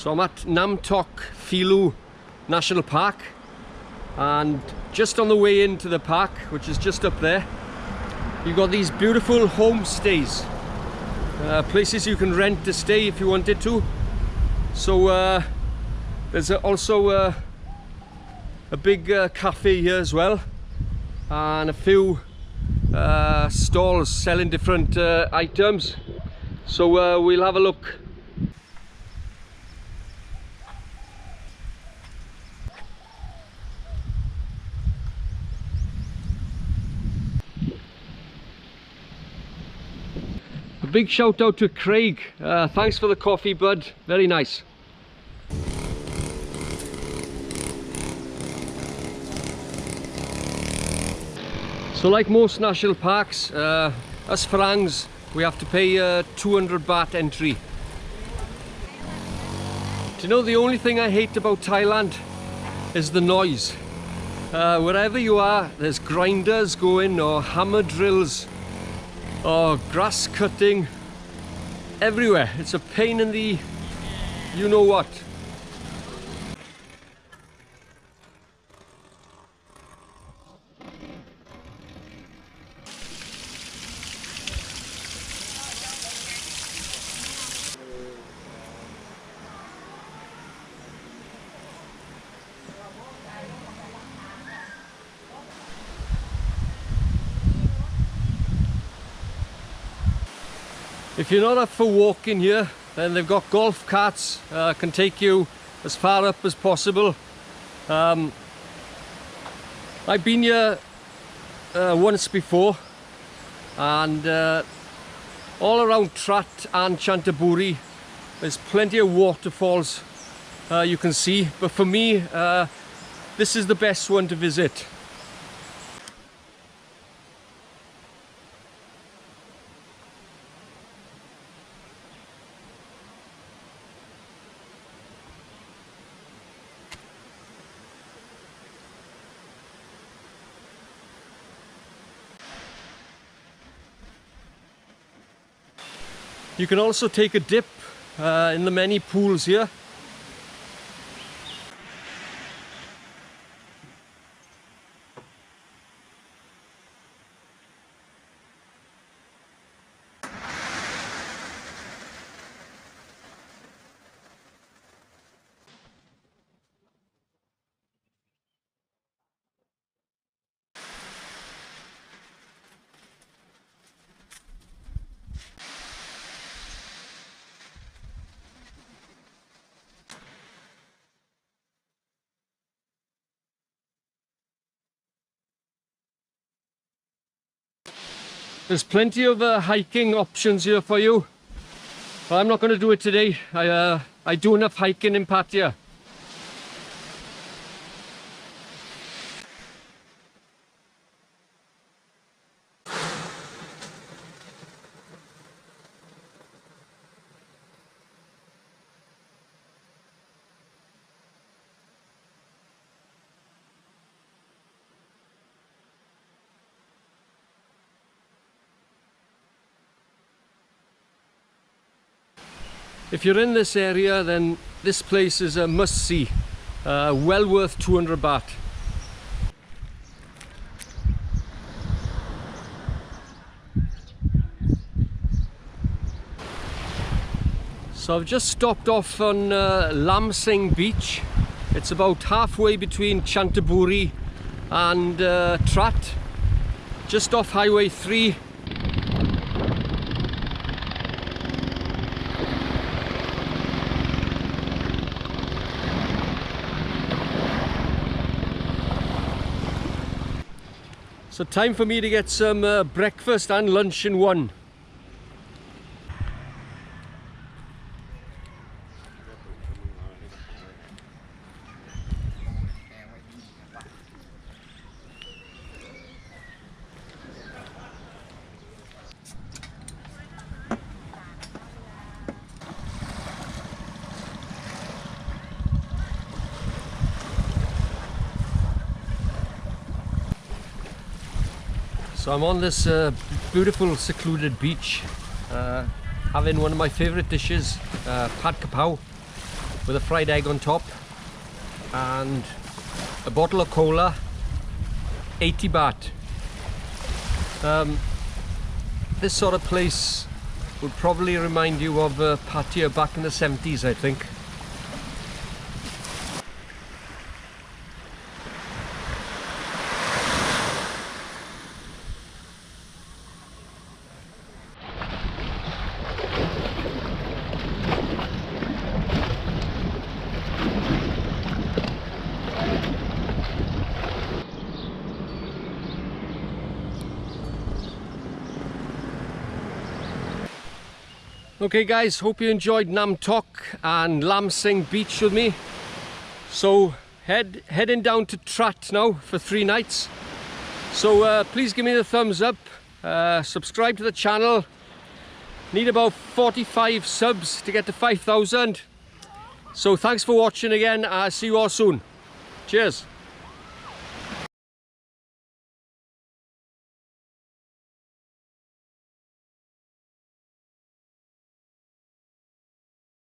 So I'm at Namtok, Phliu National Park, and just on the way into the park, which is just up there, you've got these beautiful homestays, places you can rent to stay if you wanted to. So there's also a big cafe here as well, and a few stalls selling different items. So we'll have a look. A big shout out to Craig. Thanks for the coffee, bud. Very nice. So like most national parks, us Farangs, we have to pay 200 baht entry. Do you know, the only thing I hate about Thailand is the noise. Wherever you are, there's grinders going, or hammer drills, or grass cutting, everywhere. It's a pain in the you know what. If you're not up for walking here, then they've got golf carts, can take you as far up as possible. I've been here once before, and all around Trat and Chantaburi there's plenty of waterfalls you can see, but for me this is the best one to visit. You can also take a dip in the many pools here. There's plenty of hiking options here for you, but I'm not going to do it today. I do enough hiking in Pattaya. If you're in this area, then this place is a must-see, well worth 200 baht. So I've just stopped off on Laem Sing beach. It's about halfway between Chantaburi and Trat, just off Highway 3. So time for me to get some breakfast and lunch in one. So I'm on this beautiful secluded beach, having one of my favourite dishes, pad kapow. with a fried egg on top and a bottle of cola, 80 baht. This sort of place would probably remind you of Pattaya back in the 70s, I think. Okay guys, hope you enjoyed Namtok and Laem Sing beach with me. So heading down to Trat now for 3 nights. So please give me the thumbs up, subscribe to the channel. Need about 45 subs to get to 5,000. So thanks for watching again. See you all soon. Cheers.